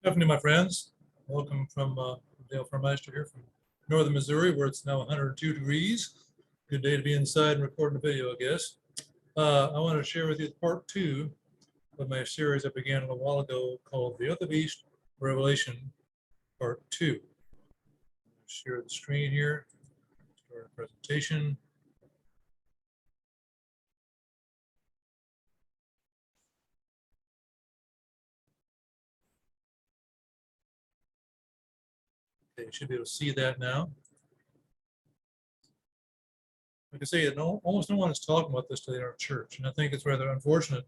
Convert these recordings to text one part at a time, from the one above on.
Afternoon, my friends. Welcome from Dale Farmeister here from northern Missouri, where it's now 102 degrees. Good day to be inside and recording a video, I guess. I want to share with you part 2 of my series I began a while ago called The Other Beast, Revelation, part 2. Share the screen here, start a presentation. Okay, you should be able to see that now. Like I say, almost no one is talking about this today in our church, and I think it's rather unfortunate,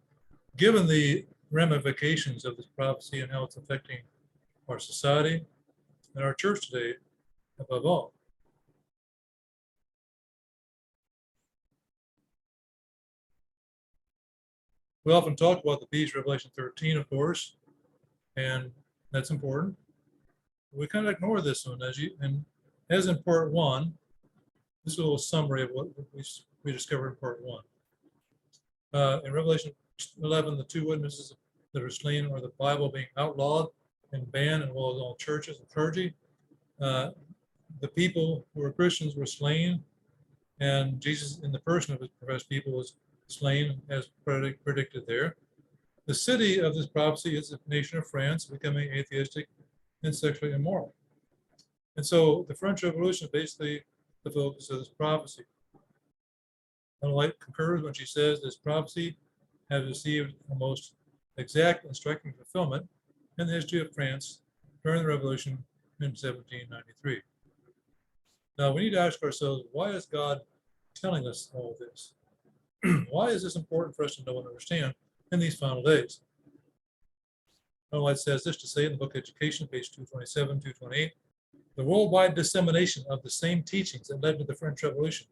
given the ramifications of this prophecy and how it's affecting our society and our church today, above all. We often talk about the beast, Revelation 13, of course, and that's important. We kind of ignore this one, as in part 1. This is a little summary of what we discovered in part 1. In Revelation 11, the 2 witnesses that are slain are the Bible being outlawed and banned, as well as all churches and clergy. The people who were Christians were slain, and Jesus, in the person of his professed people, was slain as predicted there. The city of this prophecy is the nation of France, becoming atheistic and sexually immoral. And so the French Revolution is basically the focus of this prophecy. Ellen White concurs when she says this prophecy has received a most exact and striking fulfillment in the history of France during the Revolution in 1793. Now we need to ask ourselves, why is God telling us all this? Why is this important for us to know and understand in these final days? Ellen White says this to say in the book Education, page 227, 228, the worldwide dissemination of the same teachings that led to the French Revolution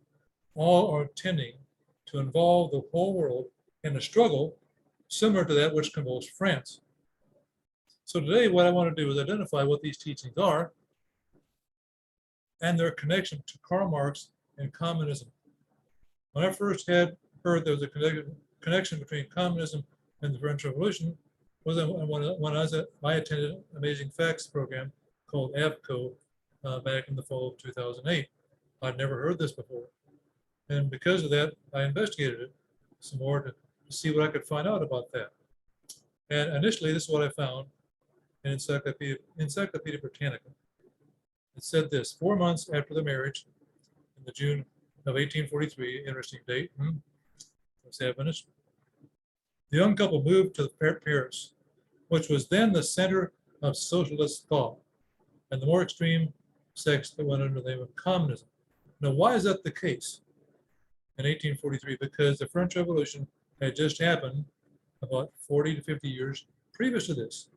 all are tending to involve the whole world in a struggle similar to that which convulsed France. So today what I want to do is identify what these teachings are and their connection to Karl Marx and communism. When I first had heard there was a connection between communism and the French Revolution was when I attended an Amazing Facts program called AVCO back in the fall of 2008. I'd never heard this before. And because of that, I investigated it some more to see what I could find out about that. And initially, this is what I found in Encyclopedia Britannica. It said this: 4 months after the marriage, in the June of 1843, interesting date, let's have finished, the young couple moved to Paris, which was then the center of socialist thought and the more extreme sects that went under the name of communism. Now, why is that the case in 1843? Because the French Revolution had just happened about 40 to 50 years previous to this,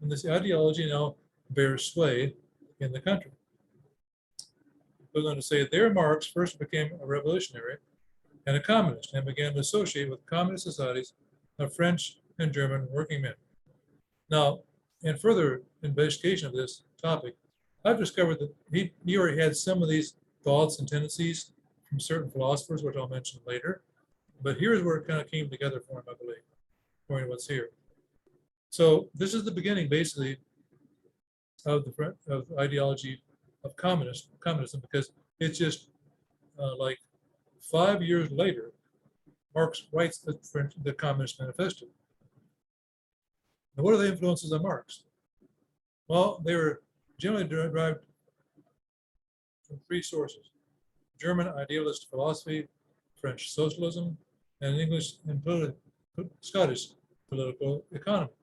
and this ideology now bears sway in the country. We're going to say there Marx first became a revolutionary and a communist and began to associate with communist societies of French and German working men. Now, in further investigation of this topic, I've discovered that he already had some of these thoughts and tendencies from certain philosophers, which I'll mention later. But here's where it kind of came together for him, I believe, according to what's here. So this is the beginning, basically, of the ideology of communism, because it's just like 5 years later, Marx writes the Communist Manifesto. Now, what are the influences on Marx? Well, they were generally derived from 3 sources: German idealist philosophy, French socialism, and English and Scottish political economy.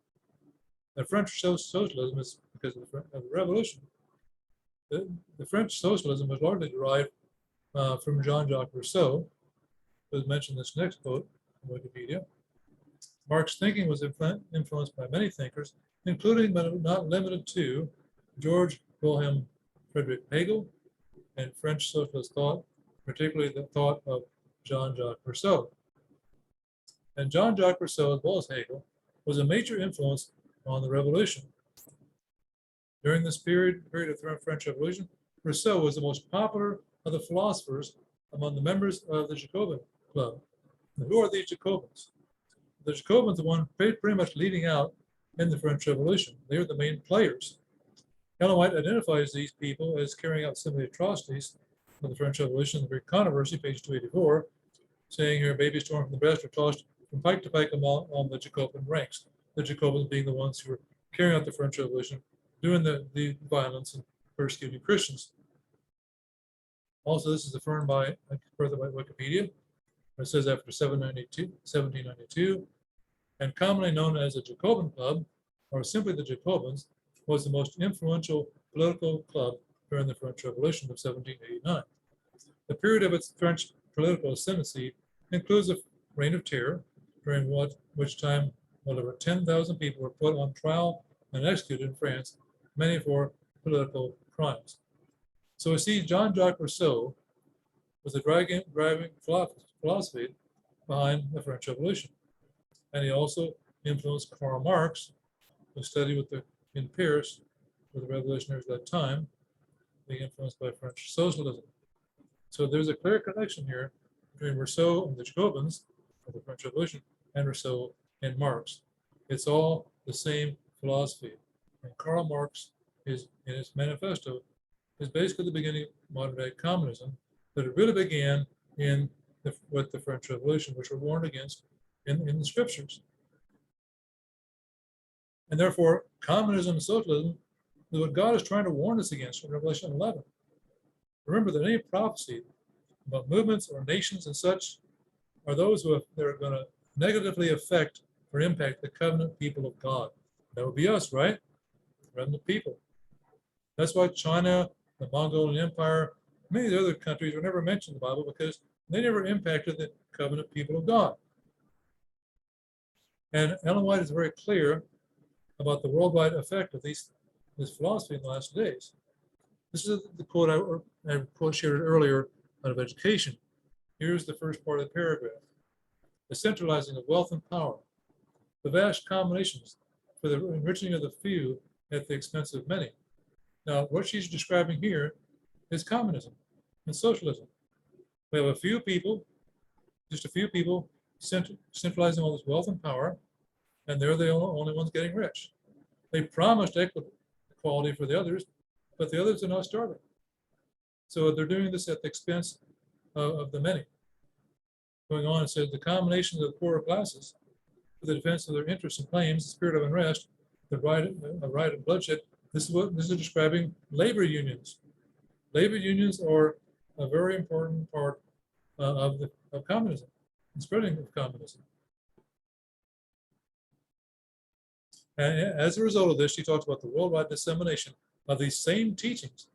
The French socialism is because of the Revolution. The French socialism was largely derived from Jean-Jacques Rousseau, who is mentioned in this next quote from Wikipedia. Marx's thinking was influenced by many thinkers, including but not limited to George Wilhelm Friedrich Hegel and French socialist thought, particularly the thought of Jean-Jacques Rousseau. And Jean-Jacques Rousseau, as well as Hegel, was a major influence on the Revolution. During this period of the French Revolution, Rousseau was the most popular of the philosophers among the members of the Jacobin Club. Now, who are these Jacobins? The Jacobins are the one pretty much leading out in the French Revolution. They were the main players. Ellen White identifies these people as carrying out some of the atrocities of the French Revolution, the Great Controversy, page 284, saying here, babies torn from the breast are tossed from pike to pike among the Jacobin ranks. The Jacobins being the ones who were carrying out the French Revolution, doing the violence and persecuting Christians. Also, this is affirmed by further by Wikipedia. It says after 1792, and commonly known as the Jacobin Club, or simply the Jacobins, was the most influential political club during the French Revolution of 1789. The period of its French political ascendancy includes a reign of terror, during which time well over 10,000 people were put on trial and executed in France, many for political crimes. So we see Jean-Jacques Rousseau was the driving philosophy behind the French Revolution. And he also influenced Karl Marx, who studied in Paris with the revolutionaries at that time, being influenced by French socialism. So there's a clear connection here between Rousseau and the Jacobins of the French Revolution and Rousseau and Marx. It's all the same philosophy. And Karl Marx is, in his manifesto, is basically the beginning of modern day communism, but it really began with the French Revolution, which were warned against in the scriptures. And therefore, communism and socialism is what God is trying to warn us against in Revelation 11. Remember that any prophecy about movements or nations and such are those that are going to negatively affect or impact the covenant people of God. That would be us, right? Remnant people. That's why China, the Mongolian Empire, many of the other countries were never mentioned in the Bible because they never impacted the covenant people of God. And Ellen White is very clear about the worldwide effect of this philosophy in the last days. This is the quote I shared earlier out of education. Here's the first part of the paragraph. The centralizing of wealth and power, the vast combinations for the enriching of the few at the expense of many. Now, what she's describing here is communism and socialism. We have a few people, just a few people, centralizing all this wealth and power, and they're the only ones getting rich. They promised equality for the others, but the others are not starving. So they're doing this at the expense of the many. Going on, it says the combination of the poorer classes for the defense of their interests and claims, the spirit of unrest, the right of bloodshed. This is describing labor unions. Labor unions are a very important part of communism, the spreading of communism. And as a result of this, she talks about the worldwide dissemination of these same teachings.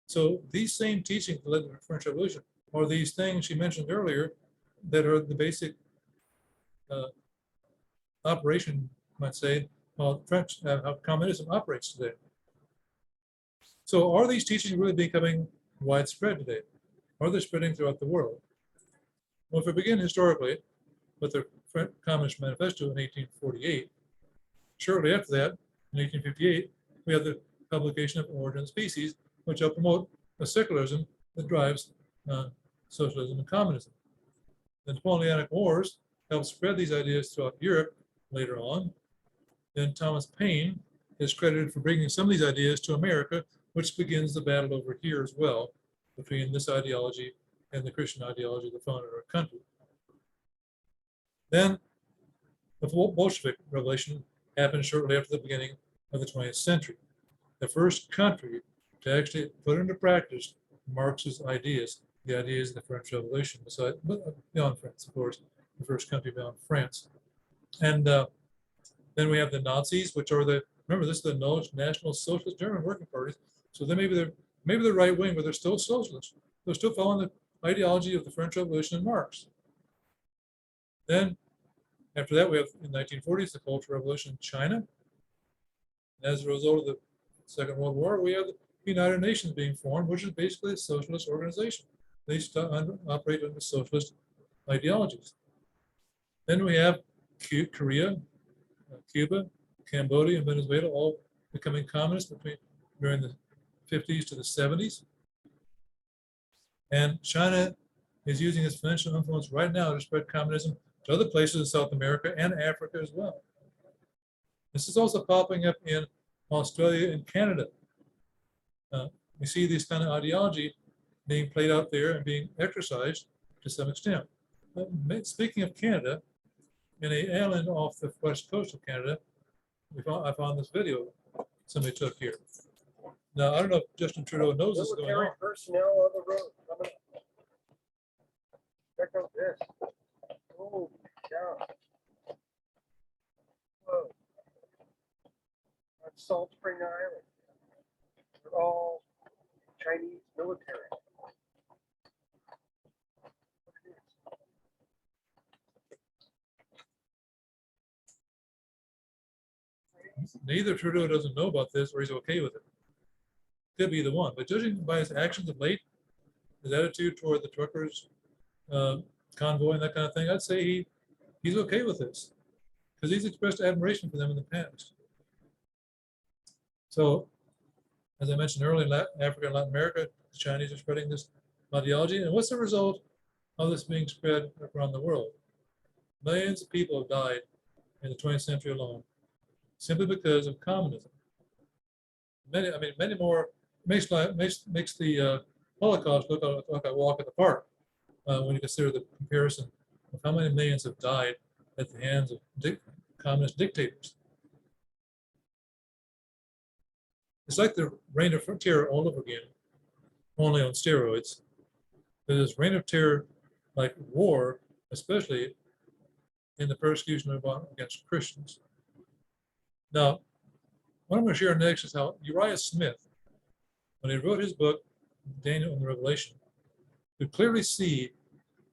So these same teachings that led to the French Revolution are these things she mentioned earlier that are the basic operation, you might say, how communism operates today. So are these teachings really becoming widespread today? Are they spreading throughout the world? Well, if we begin historically with the French Communist Manifesto in 1848, shortly after that, in 1858, we have the publication of Origin of Species, which helped promote a secularism that drives socialism and communism. The Napoleonic Wars helped spread these ideas throughout Europe later on. Then Thomas Paine is credited for bringing some of these ideas to America, which begins the battle over here as well between this ideology and the Christian ideology that founded our country. Then the Bolshevik Revolution happened shortly after the beginning of the 20th century. The first country to actually put into practice Marx's ideas, the ideas of the French Revolution, beyond France, of course, the first country beyond France. And then we have the Nazis, which are remember, this is the National Socialist German Working Parties. So they maybe they're right wing, but they're still socialists. They're still following the ideology of the French Revolution and Marx. Then after that, we have in the 1940s, the Cultural Revolution in China. And as a result of the Second World War, we have the United Nations being formed, which is basically a socialist organization. They operate under socialist ideologies. Then we have Korea, Cuba, Cambodia, and Venezuela all becoming communist during the 50s to the 70s. And China is using its financial influence right now to spread communism to other places in South America and Africa as well. This is also popping up in Australia and Canada. We see this kind of ideology being played out there and being exercised to some extent. Speaking of Canada, in an island off the west coast of Canada, I found this video somebody took here. Now, I don't know if Justin Trudeau knows this is going on. Personnel on the road. Check out this. Oh, yeah. Whoa. On Salt Spring Island. They're all Chinese military. Neither Trudeau doesn't know about this or he's okay with it. Could be the one. But judging by his actions of late, his attitude toward the truckers, convoy and that kind of thing, I'd say he's okay with this because he's expressed admiration for them in the past. So, as I mentioned earlier, in Africa and Latin America, the Chinese are spreading this ideology. And what's the result of this being spread around the world? Millions of people have died in the 20th century alone, simply because of communism. Many more makes the Holocaust look like a walk in the park when you consider the comparison of how many millions have died at the hands of communist dictators. It's like the reign of terror all over again, only on steroids. There's reign of terror like war, especially in the persecution against Christians. Now, what I'm going to share next is how Uriah Smith, when he wrote his book, Daniel and the Revelation, could clearly see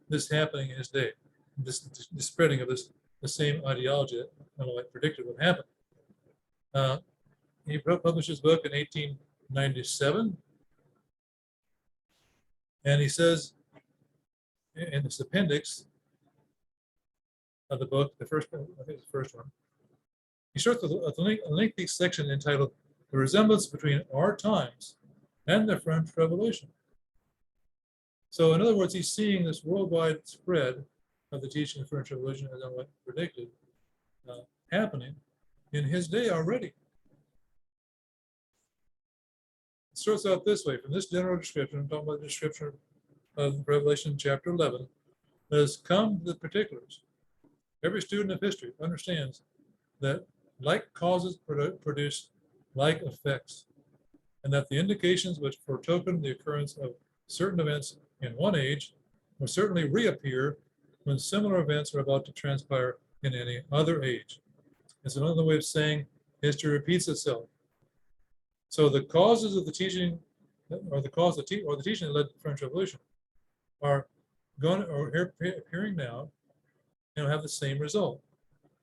this happening in his day, the spreading of the same ideology that predicted would happen. He published his book in 1897, and he says in this appendix of the book, I think it's the first one, he starts with a lengthy section entitled "The Resemblance Between Our Times and the French Revolution." So, in other words, he's seeing this worldwide spread of the teaching of the French Revolution, as I predicted, happening in his day already. It starts out this way. From this general description, I'm talking about the description of Revelation chapter 11, that has come to the particulars. Every student of history understands that like causes produce like effects, and that the indications which foretoken the occurrence of certain events in one age will certainly reappear when similar events are about to transpire in any other age. It's another way of saying history repeats itself. So the causes of the teaching, or the cause of the teaching that led to the French Revolution, are appearing now and have the same result.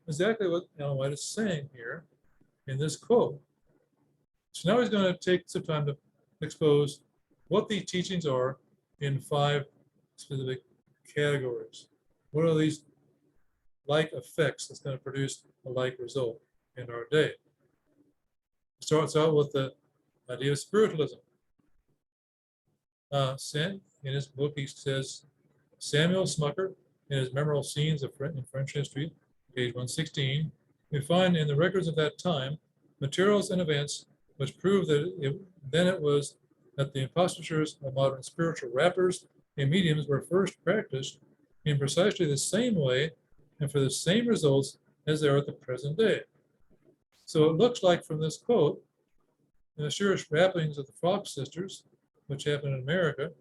Exactly what Ellen White is saying here in this quote. So now he's going to take some time to expose what these teachings are in 5 specific categories. What are these like effects that's going to produce a like result in our day? It starts out with the idea of spiritualism. In his book, he says, Samuel Smucker, in his memorable scenes in French history, page 116, we find in the records of that time materials and events which prove that then it was that the impostures of modern spiritual rappers and mediums were first practiced in precisely the same way and for the same results as they are at the present day. So it looks like from this quote, the mysterious rappings of the Fox sisters, which happened in America,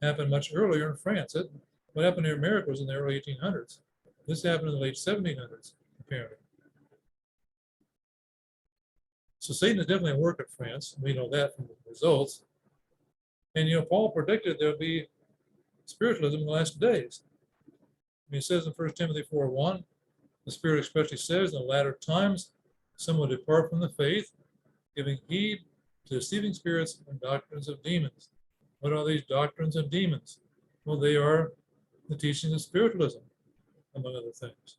happened much earlier in France. What happened in America was in the early 1800s. This happened in the late 1700s, apparently. So Satan is definitely at work at France. We know that from the results. And, Paul predicted there would be spiritualism in the last days. He says in 1 Timothy 4:1, the Spirit especially says in the latter times, some will depart from the faith, giving heed to deceiving spirits and doctrines of demons. What are these doctrines of demons? Well, they are the teachings of spiritualism, among other things.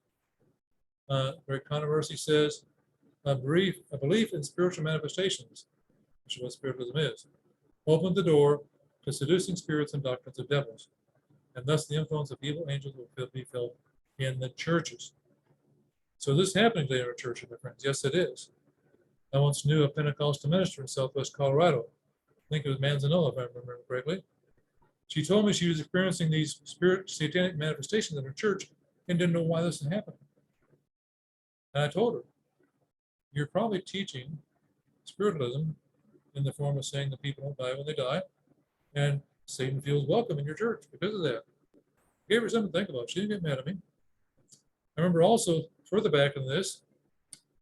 Great Controversy says, a belief in spiritual manifestations, which is what spiritualism is, opened the door to seducing spirits and doctrines of devils, and thus the influence of evil angels will be felt in the churches. So this is happening today in our church, my friends. Yes, it is. I once knew a Pentecostal minister in Southwest Colorado. I think it was Manzanilla, if I remember correctly. She told me she was experiencing these satanic manifestations in her church and didn't know why this was happening. And I told her, you're probably teaching spiritualism in the form of saying that people don't die when they die, and Satan feels welcome in your church because of that. I gave her something to think about. She didn't get mad at me. I remember also further back in this,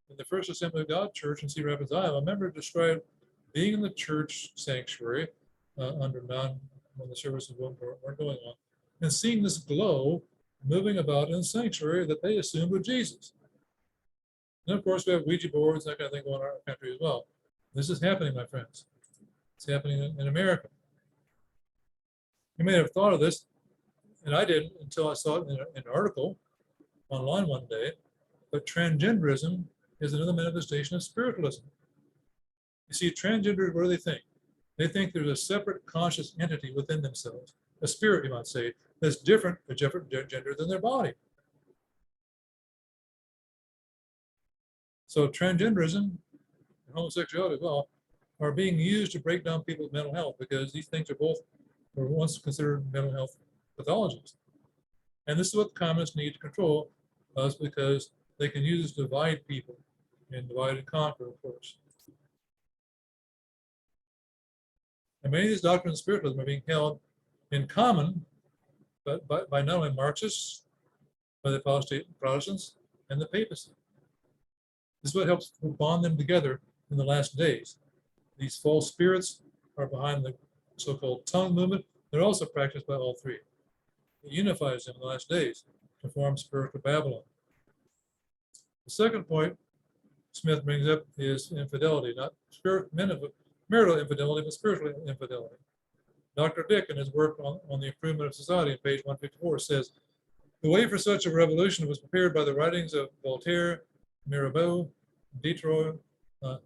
in the First Assembly of God Church in Cedar Rapids, Iowa, a member described being in the church sanctuary when the services weren't going on, and seeing this glow moving about in the sanctuary that they assumed was Jesus. And of course, we have Ouija boards, that kind of thing going on in our country as well. This is happening, my friends. It's happening in America. You may have thought of this, and I didn't until I saw it in an article online one day, but transgenderism is another manifestation of spiritualism. You see, transgenders, what do they think? They think there's a separate conscious entity within themselves, a spirit, you might say, that's different, a different gender than their body. So transgenderism and homosexuality as well are being used to break down people's mental health, because these things were once considered mental health pathologies. And this is what the communists need to control us, because they can use this to divide people and divide and conquer, of course. And many of these doctrines of spiritualism are being held in common by not only Marxists, but the Protestants and the papacy. This is what helps bond them together in the last days. These false spirits are behind the so-called tongue movement. They're also practiced by all three. It unifies them in the last days to form spiritual Babylon. The second point Smith brings up is infidelity, not marital infidelity, but spiritual infidelity. Dr. Dick, in his work on the improvement of society, on page 154, says, the way for such a revolution was prepared by the writings of Voltaire, Mirabeau, Diderot,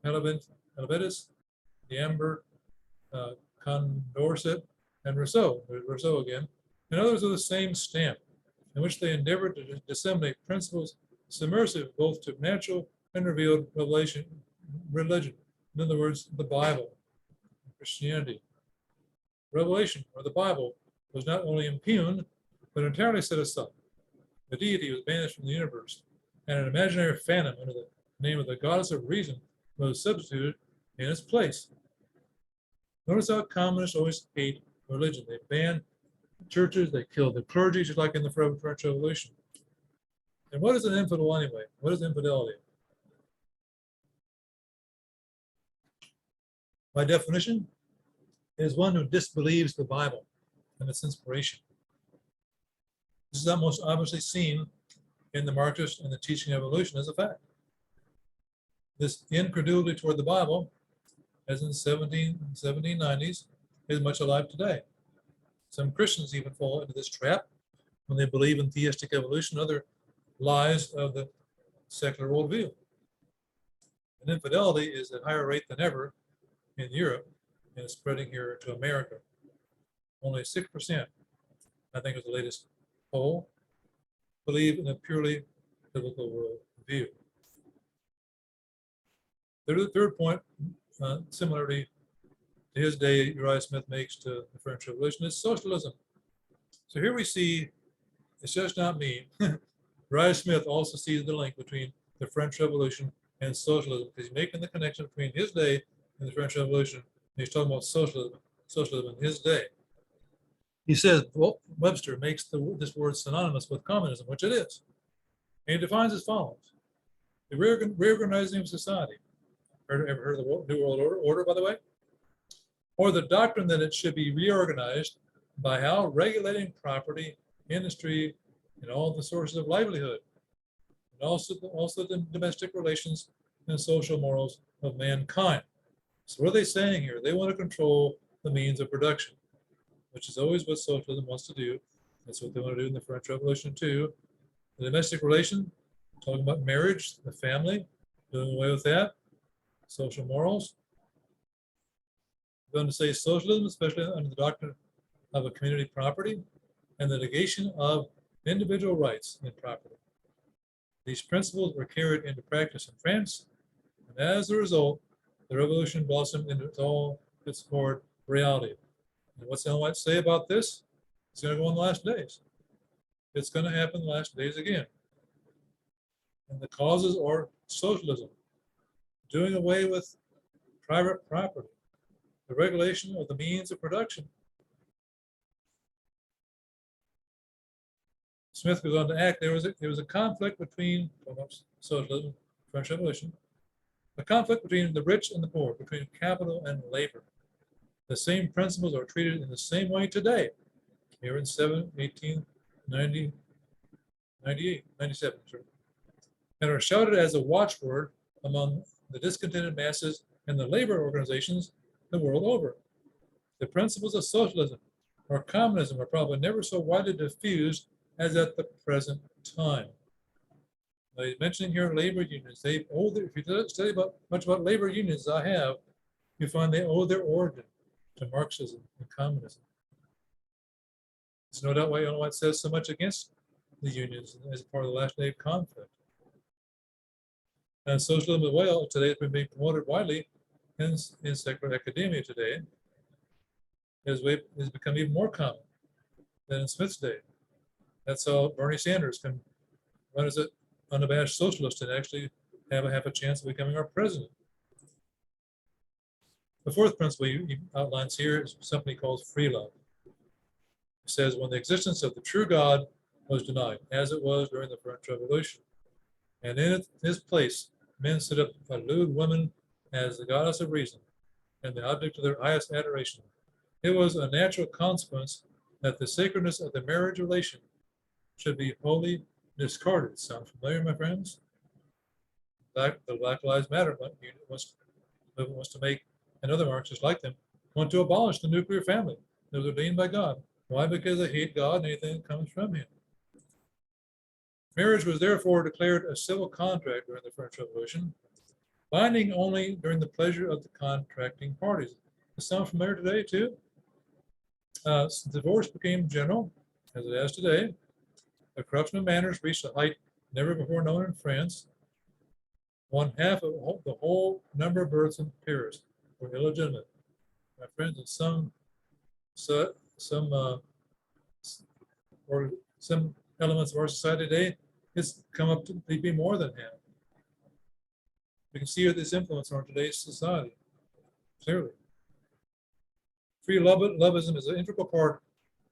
Helvetius, D'Alembert, Condorcet, and Rousseau. There's Rousseau again, and others of the same stamp, in which they endeavored to disseminate principles submersive both to natural and revealed religion. In other words, the Bible, Christianity. Revelation, or the Bible, was not only impugned, but entirely set aside. The deity was banished from the universe, and an imaginary phantom under the name of the goddess of reason was substituted in its place. Notice how communists always hate religion. They ban churches, they kill the clergy, just like in the French Revolution. And what is an infidel anyway? What is infidelity? By definition, it is one who disbelieves the Bible and its inspiration. This is most obviously seen in the Marxist and the teaching of evolution as a fact. This incredulity toward the Bible, as in the 1790s, is much alive today. Some Christians even fall into this trap when they believe in theistic evolution and other lies of the secular worldview. And infidelity is at a higher rate than ever in Europe, and it's spreading here to America. Only 6%, I think, is the latest poll, believe in a purely biblical worldview. The third point, similarly to his day, Uriah Smith makes to the French Revolution, is socialism. So here we see, it's just not me. Uriah Smith also sees the link between the French Revolution and socialism, because he's making the connection between his day and the French Revolution. And he's talking about socialism in his day. He says, well, Webster makes this word synonymous with communism, which it is. And he defines as follows: the reorganizing of society. Ever heard of the New World Order, by the way? Or the doctrine that it should be reorganized by how? Regulating property, industry, and all the sources of livelihood, and also the domestic relations and social morals of mankind. So what are they saying here? They want to control the means of production, which is always what socialism wants to do. That's what they want to do in the French Revolution too. The domestic relation, talking about marriage, the family, doing away with that. Social morals. We're going to say socialism, especially under the doctrine of a community property and the negation of individual rights in property. These principles were carried into practice in France, and as a result, the revolution blossomed into all its horrid reality. And what's Ellen White say about this? It's going to go in the last days. It's going to happen in the last days again. And the causes are socialism, doing away with private property, the regulation of the means of production. Smith goes on to act, there was a conflict between socialism, French Revolution, a conflict between the rich and the poor, between capital and labor. The same principles are treated in the same way today, here in 1890, 98, 97, sorry, and are shouted as a watchword among the discontented masses and the labor organizations the world over. The principles of socialism or communism are probably never so widely diffused as at the present time. Now, he's mentioning here labor unions. They owe their, if you study much about labor unions, as I have, you find they owe their origin to Marxism and communism. There's no doubt why Ellen White says so much against the unions as part of the last day conflict. And socialism as well today has been being promoted widely in secular academia today. Has become even more common than in Smith's day. That's how Bernie Sanders can run as an unabashed socialist and actually have a chance of becoming our president. The fourth principle he outlines here is something he calls free love. He says, when the existence of the true God was denied, as it was during the French Revolution, and in his place, men set up a lewd woman as the goddess of reason and the object of their highest adoration, it was a natural consequence that the sacredness of the marriage relation should be wholly discarded. Sound familiar, my friends? The Black Lives Matter movement wants to make, and other Marxists like them, want to abolish the nuclear family that was ordained by God. Why? Because they hate God and anything that comes from him. Marriage was therefore declared a civil contract during the French Revolution, binding only during the pleasure of the contracting parties. Does sound familiar today too? Divorce became general, as it has today. The corruption of manners reached a height never before known in France. One half of the whole number of births in Paris were illegitimate. My friends, in some elements of our society today, it's come up to be more than half. We can see this influence on today's society clearly. Free loveism is an integral part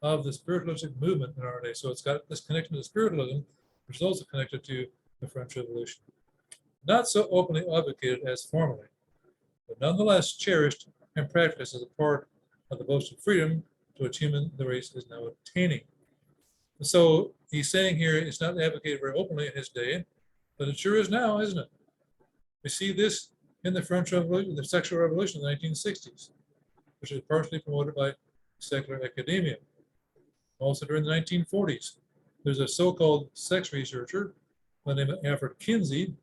of the spiritualistic movement in our day. So it's got this connection to spiritualism, which is also connected to the French Revolution. Not so openly advocated as formerly, but nonetheless cherished and practiced as a part of the boasted freedom to which the race is now attaining. So he's saying here it's not advocated very openly in his day, but it sure is now, isn't it? We see this in the French Revolution, the sexual revolution in the 1960s, which was partially promoted by secular academia. Also during the 1940s, there's a so-called sex researcher by the name of Alfred Kinsey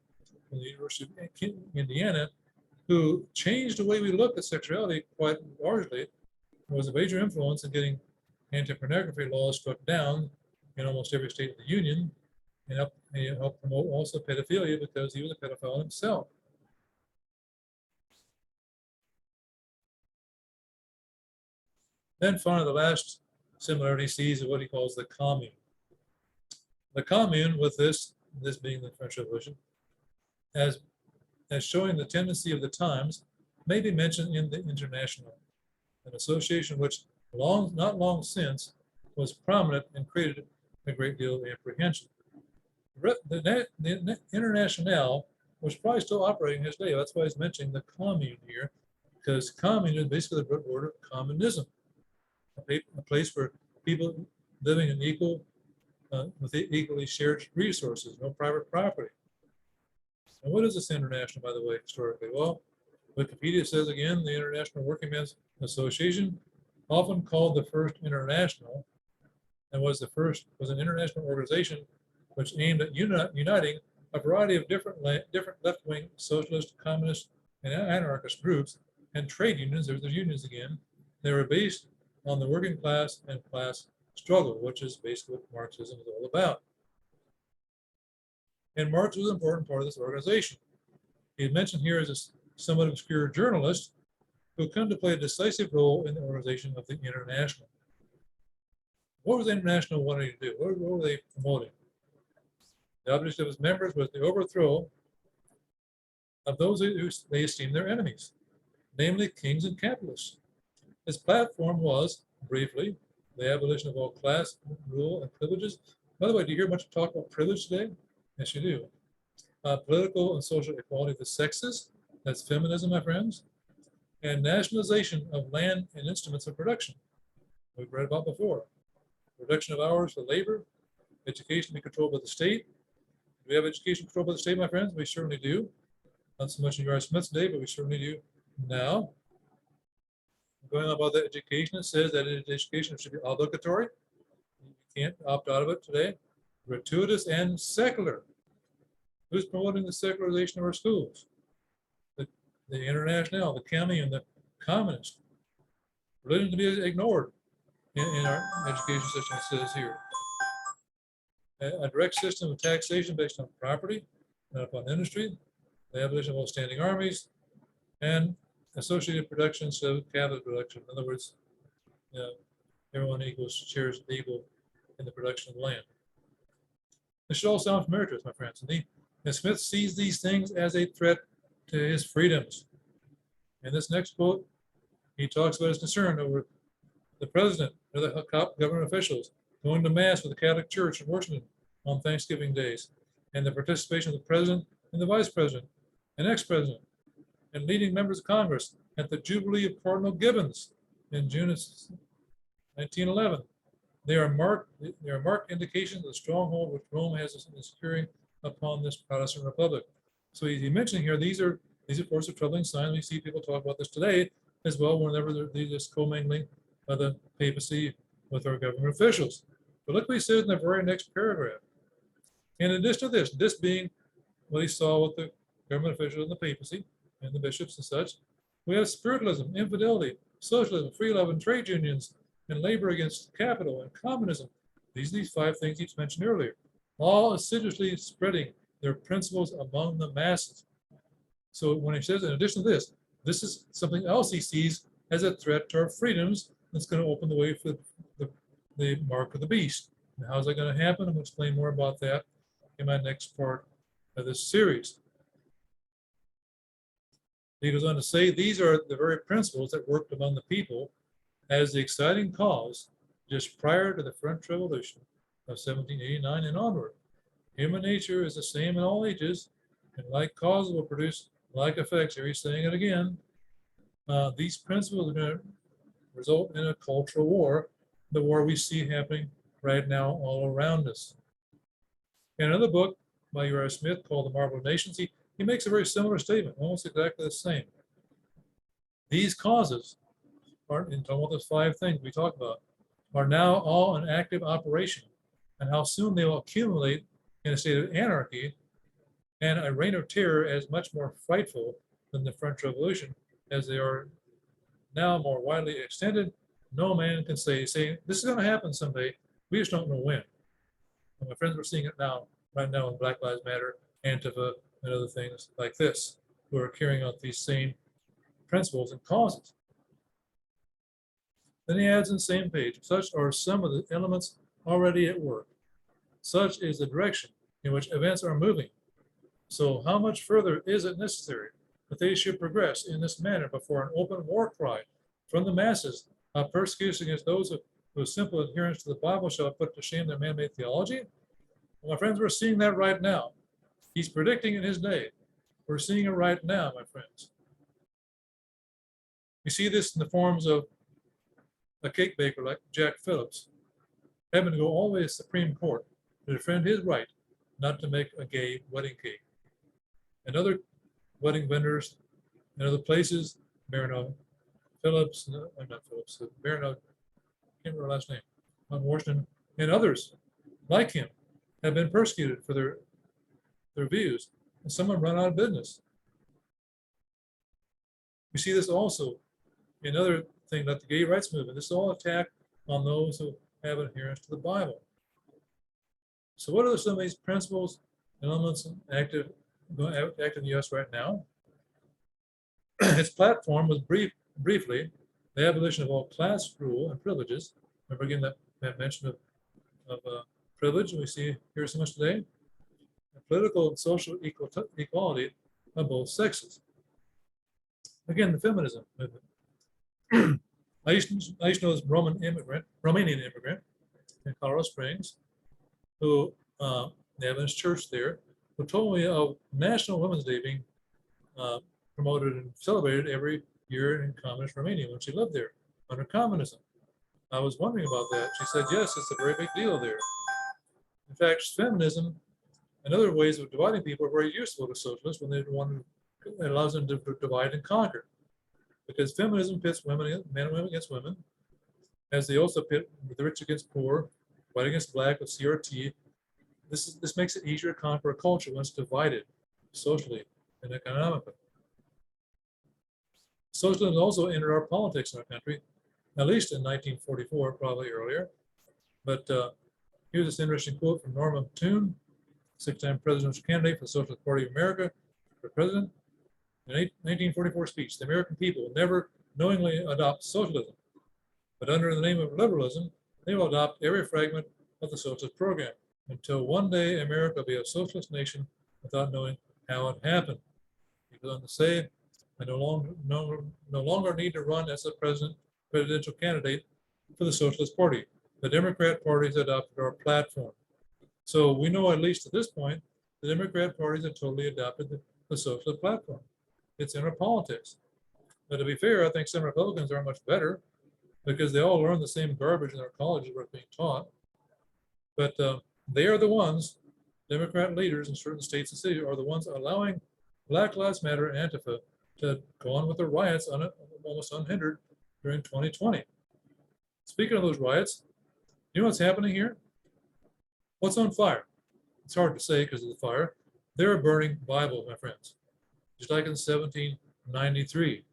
from the University of Indiana, who changed the way we look at sexuality quite largely, and was a major influence in getting anti-pornography laws struck down in almost every state of the Union, and helped promote also pedophilia because he was a pedophile himself. Then finally, the last similarity he sees is what he calls the commune. The commune, with this being the French Revolution, as showing the tendency of the times, may be mentioned in the International, an association which not long since was prominent and created a great deal of apprehension. The International was probably still operating in his day. That's why he's mentioning the commune here, because commune is basically the root word of communism, a place where people living in with equally shared resources, no private property. And what is this international, by the way, historically? Well, Wikipedia says again, the International Working Men's Association, often called the first international, and was an international organization which aimed at uniting a variety of different left-wing socialist, communist, and anarchist groups and trade unions. There's the unions again. They were based on the working class and class struggle, which is basically what Marxism is all about. And Marx was an important part of this organization. He is mentioned here as a somewhat obscure journalist who come to play a decisive role in the organization of the International. What was the International wanting to do? What were they promoting? The object of its members was the overthrow of those who they esteemed their enemies, namely kings and capitalists. Its platform was, briefly, the abolition of all class, rule, and privileges. By the way, do you hear much talk about privilege today? Yes, you do. Political and social equality of the sexes, that's feminism, my friends, and nationalization of land and instruments of production, we've read about before. Reduction of hours for labor, education to be controlled by the state. Do we have education controlled by the state, my friends? We certainly do. Not so much in U.S. Smith's day, but we certainly do now. Going on about that education, it says that education should be obligatory. You can't opt out of it today. Gratuitous and secular. Who's promoting the secularization of our schools? The International, the county, and the communist. Religion to be ignored in our education system, it says here. A direct system of taxation based on property, not upon industry, the abolition of all standing armies, and associated productions of capital production. In other words, everyone shares equal in the production of land. This should all sound familiar to us, my friends. And Smith sees these things as a threat to his freedoms. In this next quote, he talks about his concern over the president or the government officials going to mass with the Catholic Church in Washington on Thanksgiving days, and the participation of the president and the vice president and ex-president and leading members of Congress at the Jubilee of Cardinal Gibbons in June of 1911. They are marked indications of the stronghold which Rome has in securing upon this Protestant republic. So he mentioned here, these of course are troubling signs. We see people talk about this today as well, whenever they're just commingling of the papacy with our government officials. But look what he says in the very next paragraph. In addition to this being what he saw with the government officials and the papacy and the bishops and such, we have spiritualism, infidelity, socialism, free love, and trade unions, and labor against capital and communism. These 5 things he mentioned earlier, all assiduously spreading their principles among the masses. So when he says, in addition to this is something else he sees as a threat to our freedoms that's going to open the way for the mark of the beast. And how's that going to happen? I'm going to explain more about that in my next part of this series. He goes on to say, these are the very principles that worked among the people as the exciting cause just prior to the French Revolution of 1789 and onward. Human nature is the same in all ages, and like causes will produce like effects. Here he's saying it again. These principles are going to result in a cultural war, the war we see happening right now all around us. In another book by Uriah Smith called The Marble Nations, he makes a very similar statement, almost exactly the same. These causes are, in talking about those 5 things we talked about, are now all in active operation, and how soon they will accumulate in a state of anarchy and a reign of terror as much more frightful than the French Revolution, as they are now more widely extended. No man can say this is going to happen someday. We just don't know when. And my friends, we're seeing it now, right now in Black Lives Matter, Antifa, and other things like this, who are carrying out these same principles and causes. Then he adds in the same page, such are some of the elements already at work. Such is the direction in which events are moving. So how much further is it necessary that they should progress in this manner before an open war cry from the masses of persecution against those whose simple adherence to the Bible shall put to shame their man-made theology? Well, my friends, we're seeing that right now. He's predicting in his day. We're seeing it right now, my friends. We see this in the forms of a cake baker like Jack Phillips having to go all the way to the Supreme Court to defend his right not to make a gay wedding cake. And other wedding vendors and other places, Marino Phillips, not Phillips, Marino, I can't remember her last name, on Washington, and others like him have been persecuted for their views, and some have run out of business. We see this also in other things like the gay rights movement. This is all attack on those who have adherence to the Bible. So what are some of these principles elements active in the U.S. right now. Its platform was briefly the abolition of all class rule and privileges. Remember again that mention of privilege we see here so much today. And political and social equality of both sexes. Again, the feminism movement. I used to know this Romanian immigrant in Colorado Springs, who they have this church there, who told me of National Women's Day being promoted and celebrated every year in communist Romania when she lived there under communism. I was wondering about that. She said, yes, it's a very big deal there. In fact, feminism and other ways of dividing people are very useful to socialists when they want to, it allows them to divide and conquer. Because feminism pits men and women against women, as they also pit the rich against poor, white against black with CRT. This makes it easier to conquer a culture when it's divided socially and economically. Socialism also entered our politics in our country, at least in 1944, probably earlier. But here's this interesting quote from Norman Toon, six-time presidential candidate for the Socialist Party of America for president. In 1944 speech, the American people will never knowingly adopt socialism, but under the name of liberalism, they will adopt every fragment of the socialist program until one day America will be a socialist nation without knowing how it happened. He goes on to say, I no longer need to run as a presidential candidate for the Socialist Party. The Democrat Party has adopted our platform. So we know, at least at this point, the Democrat Party has totally adopted the socialist platform. It's in our politics. But to be fair, I think some Republicans are much better because they all learn the same garbage in their colleges where it's being taught. But they are the ones, Democrat leaders in certain states and cities, are the ones allowing Black Lives Matter and Antifa to go on with the riots almost unhindered during 2020. Speaking of those riots, you know what's happening here? What's on fire? It's hard to say because of the fire. They're burning Bible, my friends, just like in 1793.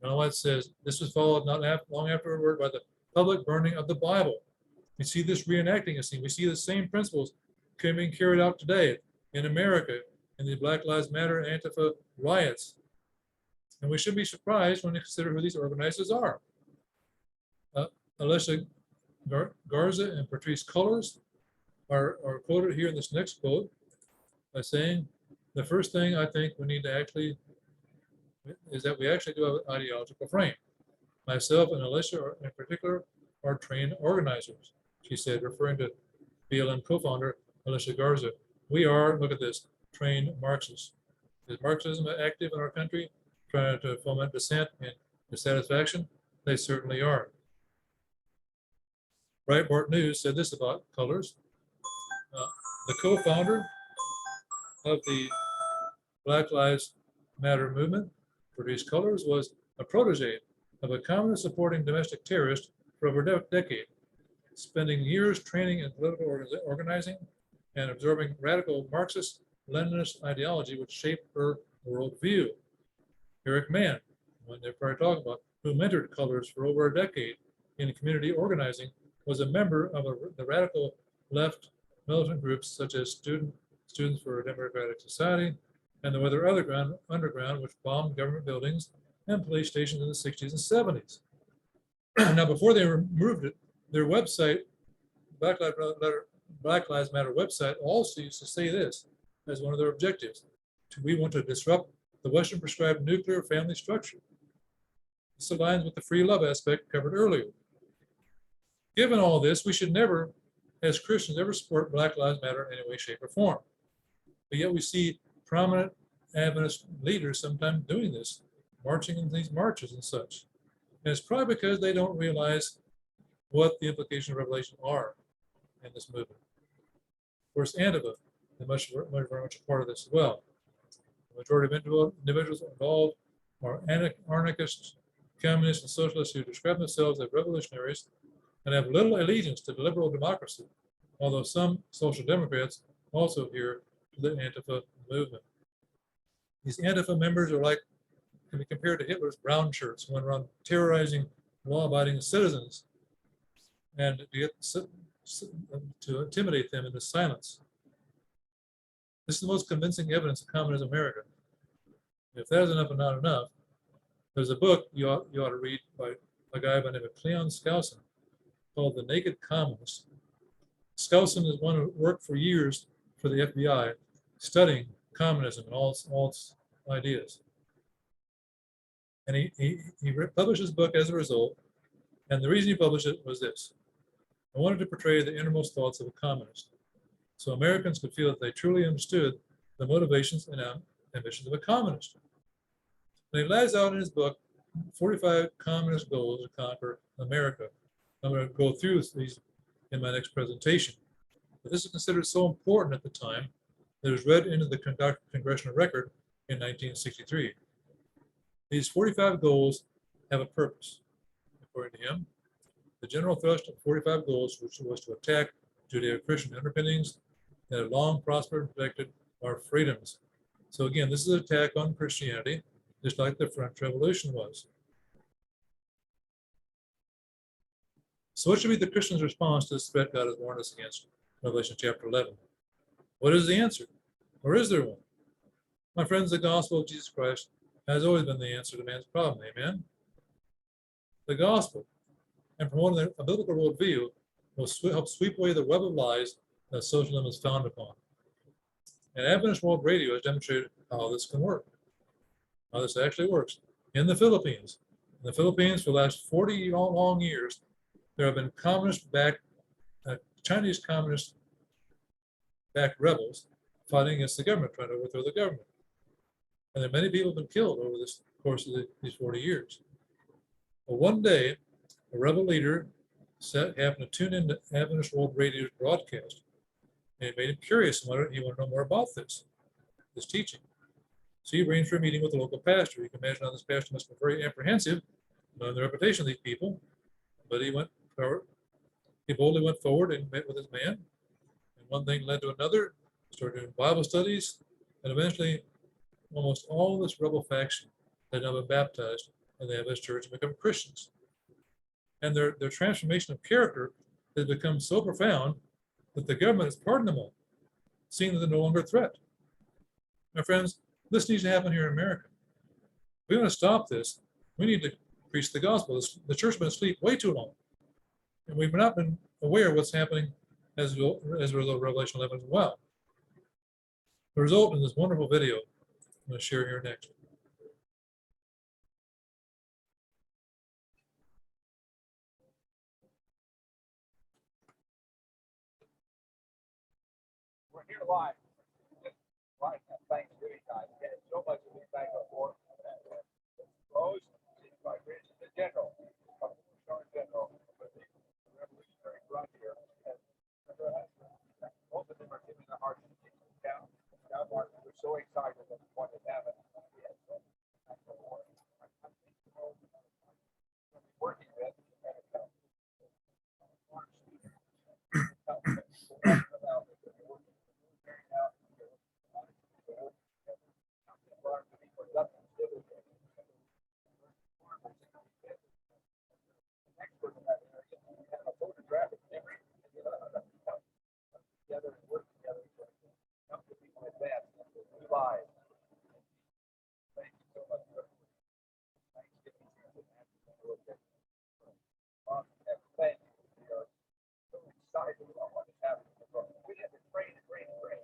Now it says this was followed not long afterward by the public burning of the Bible. We see this reenacting a scene. We see the same principles being carried out today in America in the Black Lives Matter Antifa riots. And we should be surprised when we consider who these organizers are. Alicia Garza and Patrice Cullors are quoted here in this next quote by saying, the first thing I think we need to actually is that we actually do have an ideological frame. Myself and Alicia in particular are trained organizers, she said, referring to BLM co-founder Alicia Garza. We are, look at this, trained Marxists. Is Marxism active in our country, trying to foment dissent and dissatisfaction? They certainly are. Breitbart News said this about Cullors. The co-founder of the Black Lives Matter movement, Patrice Cullors, was a protege of a communist supporting domestic terrorist for over a decade, spending years training in political organizing and absorbing radical Marxist Leninist ideology which shaped her worldview. Eric Mann, one they're probably talking about, who mentored Cullors for over a decade in community organizing, was a member of the radical left militant groups such as Students for a Democratic Society and the Weather Underground, which bombed government buildings and police stations in the 60s and 70s. Now, before they removed it, their website, Black Lives Matter website, also used to say this as one of their objectives. We want to disrupt the Western prescribed nuclear family structure. This aligns with the free love aspect covered earlier. Given all this, we should never, as Christians, ever support Black Lives Matter in any way, shape, or form. But yet we see prominent Adventist leaders sometimes doing this, marching in these marches and such. And it's probably because they don't realize what the implications of Revelation are in this movement. Of course, Antifa is very much a part of this as well. The majority of individuals involved are anarchists, communists, and socialists who describe themselves as revolutionaries and have little allegiance to the liberal democracy, although some social democrats also adhere to the Antifa movement. These Antifa members can be compared to Hitler's brown shirts who went around terrorizing law-abiding citizens and to intimidate them into silence. This is the most convincing evidence of communism in America. If that is enough and not enough, there's a book you ought to read by a guy by the name of Cleon Skousen called The Naked Communist. Skousen is one who worked for years for the FBI studying communism and all its ideas. And he published his book as a result. And the reason he published it was this: I wanted to portray the innermost thoughts of a communist, so Americans could feel that they truly understood the motivations and ambitions of a communist. And he lays out in his book 45 communist goals to conquer America. I'm going to go through these in my next presentation. But this is considered so important at the time that it was read into the congressional record in 1963. These 45 goals have a purpose. According to him, the general thrust of 45 goals was to attack Judeo-Christian underpinnings that have long prospered and protected our freedoms. So again, this is an attack on Christianity, just like the French Revolution was. So what should be the Christian's response to this threat God has warned us against? Revelation chapter 11. What is the answer? Or is there one? My friends, the gospel of Jesus Christ has always been the answer to man's problem. Amen? The gospel and promoting a biblical worldview will help sweep away the web of lies that socialism is founded upon. And Adventist World Radio has demonstrated how this can work, how this actually works. In the Philippines, for the last 40 long years, there have been Chinese communist-backed rebels fighting against the government, trying to overthrow the government. And there many people have been killed over this course of these 40 years. But one day, a rebel leader happened to tune into Adventist World Radio's broadcast, and it made him curious and he wanted to know more about this teaching. So he arranged for a meeting with the local pastor. You can imagine how this pastor must have been very apprehensive, knowing the reputation of these people. But he boldly went forward and met with his man. And one thing led to another, started doing Bible studies, and eventually almost all of this rebel faction had now been baptized in the Adventist church and become Christians. And their transformation of character has become so profound that the government has pardoned them all, seeing that they're no longer a threat. My friends, this needs to happen here in America. If we want to stop this, we need to preach the gospel. The church has been asleep way too long. And we've not been aware of what's happening as a result of Revelation 11 as well. The result in this wonderful video I'm going to share here next. We're here live. Right at Thanksgiving time. Again, so much to be thankful for. Rose, the general, general, the Revolutionary Front here. Both of them are giving the heart down. Now, Mark, we're so excited that what has happened. Working with together and work together to help the people advance new lives. Thank you so much for Thanksgiving season. Thank you. We are so excited about what is happening in the world. We have to pray and pray and pray.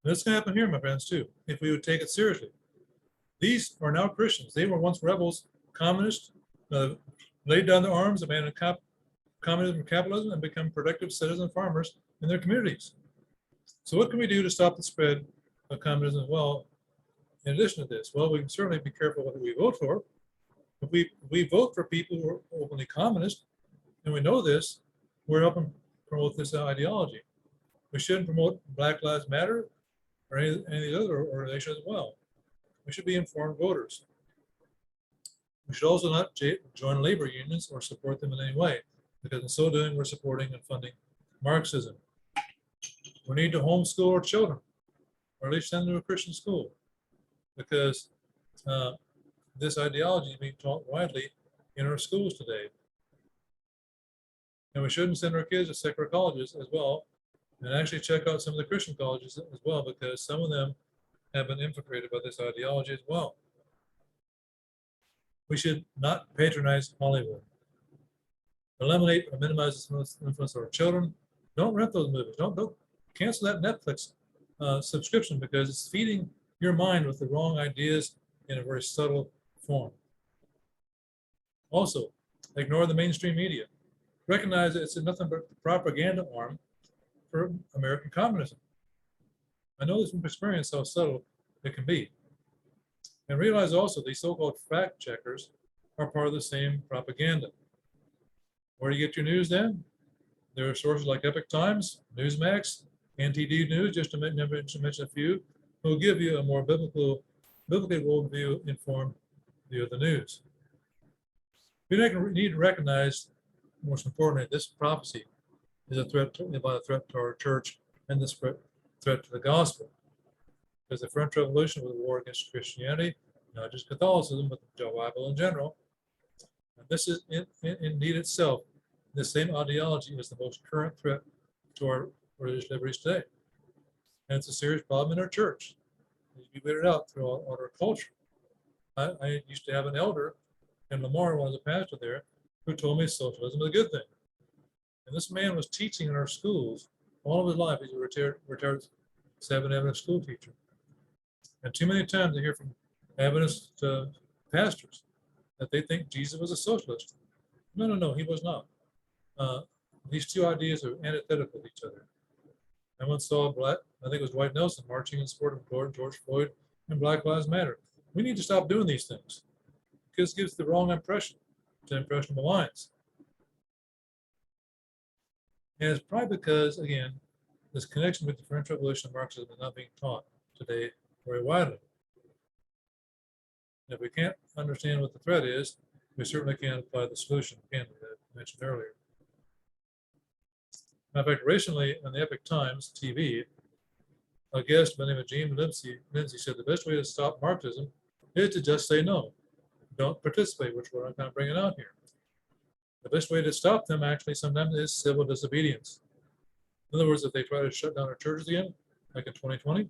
This can happen here, my friends, too, if we would take it seriously. These are now Christians. They were once rebels, communists, laid down their arms, abandoned communism and capitalism, and become productive citizen farmers in their communities. So what can we do to stop the spread of communism as well? In addition to this, well, we can certainly be careful what we vote for. If we vote for people who are openly communist, and we know this, we're helping promote this ideology. We shouldn't promote Black Lives Matter or any of these other organizations as well. We should be informed voters. We should also not join labor unions or support them in any way, because in so doing, we're supporting and funding Marxism. We need to homeschool our children, or at least send them to a Christian school, because this ideology is being taught widely in our schools today. And we shouldn't send our kids to secular colleges as well. And actually check out some of the Christian colleges as well, because some of them have been infiltrated by this ideology as well. We should not patronize Hollywood. Eliminate or minimize the influence of our children. Don't rent those movies. Don't cancel that Netflix subscription, because it's feeding your mind with the wrong ideas in a very subtle form. Also, ignore the mainstream media. Recognize that it's nothing but the propaganda arm for American communism. I know this from experience how subtle it can be. And realize also these so-called fact checkers are part of the same propaganda. Where do you get your news then? There are sources like Epoch Times, Newsmax, NTD News, just to mention a few, who will give you a more biblically worldview informed view of the news. We need to recognize, most importantly, this prophecy is a threat to our church and this threat to the gospel. Because the French Revolution was a war against Christianity, not just Catholicism, but the Bible in general. And this is indeed itself the same ideology as the most current threat to our religious liberties today. And it's a serious problem in our church. It needs to be weeded out through all our culture. I used to have an elder in Lamar when I was a pastor there who told me socialism is a good thing. And this man was teaching in our schools all of his life. He's a retired Seventh Adventist school teacher. And too many times I hear from Adventist pastors that they think Jesus was a socialist. No, he was not. These two ideas are antithetical to each other. I once saw I think it was Dwight Nelson marching in support of George Floyd and Black Lives Matter. We need to stop doing these things because it gives the wrong impression to impressionable minds. And it's probably because, again, this connection with the French Revolution and Marxism is not being taught today very widely. And if we can't understand what the threat is, we certainly can't apply the solution, can we, that I mentioned earlier. In fact, recently on the Epoch Times TV, a guest by the name of Gene Lindsay said the best way to stop Marxism is to just say no. Don't participate, which we're kind of bringing out here. The best way to stop them actually sometimes is civil disobedience. In other words, if they try to shut down our churches again, like in 2020,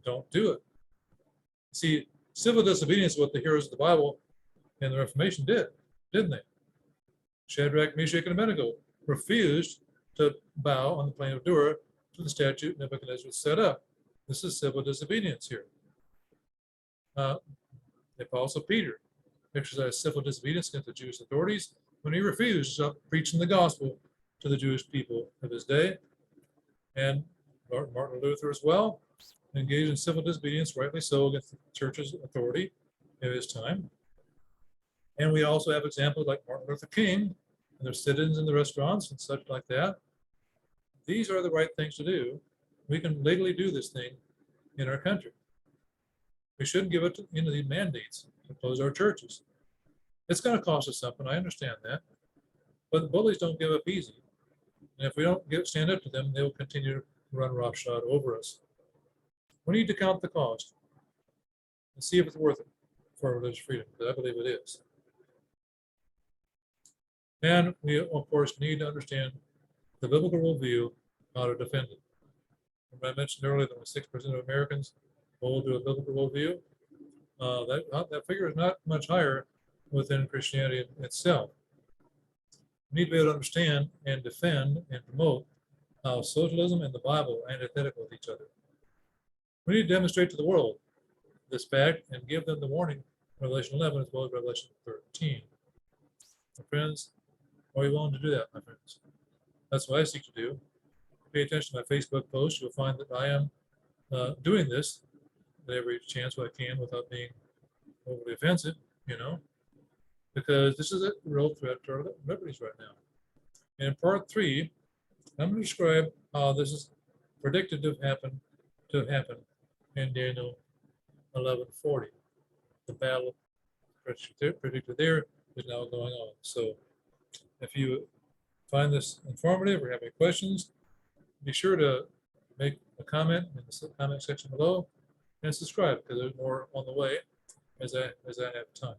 don't do it. See, civil disobedience is what the heroes of the Bible and the Reformation did, didn't they? Shadrach, Meshach, and Abednego refused to bow on the plain of Dura to the statute Nebuchadnezzar set up. This is civil disobedience here. The Apostle Peter exercised civil disobedience against the Jewish authorities when he refused to stop preaching the gospel to the Jewish people of his day. And Martin Luther as well engaged in civil disobedience, rightly so, against the church's authority of his time. And we also have examples like Martin Luther King and their sit-ins in the restaurants and such like that. These are the right things to do. We can legally do this thing in our country. We shouldn't give it into these mandates to close our churches. It's going to cost us something, I understand that. But the bullies don't give up easy. And if we don't stand up to them, they will continue to run roughshod over us. We need to count the cost and see if it's worth it for religious freedom, because I believe it is. And we, of course, need to understand the biblical worldview, how to defend it. I mentioned earlier that 6% of Americans hold to a biblical worldview. That figure is not much higher within Christianity itself. We need to be able to understand and defend and promote how socialism and the Bible are antithetical with each other. We need to demonstrate to the world this fact and give them the warning, Revelation 11 as well as Revelation 13. My friends, are you willing to do that, my friends? That's what I seek to do. Pay attention to my Facebook posts. You'll find that I am doing this at every chance I can without being overly offensive, because this is a real threat to our liberties right now. And in part 3, I'm going to describe how this is predicted to happen in Daniel 11:40. The battle predicted there is now going on. So if you find this informative or have any questions, be sure to make a comment in the comment section below and subscribe, because there's more on the way as I have time.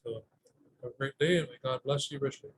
So have a great day, and may God bless you richly.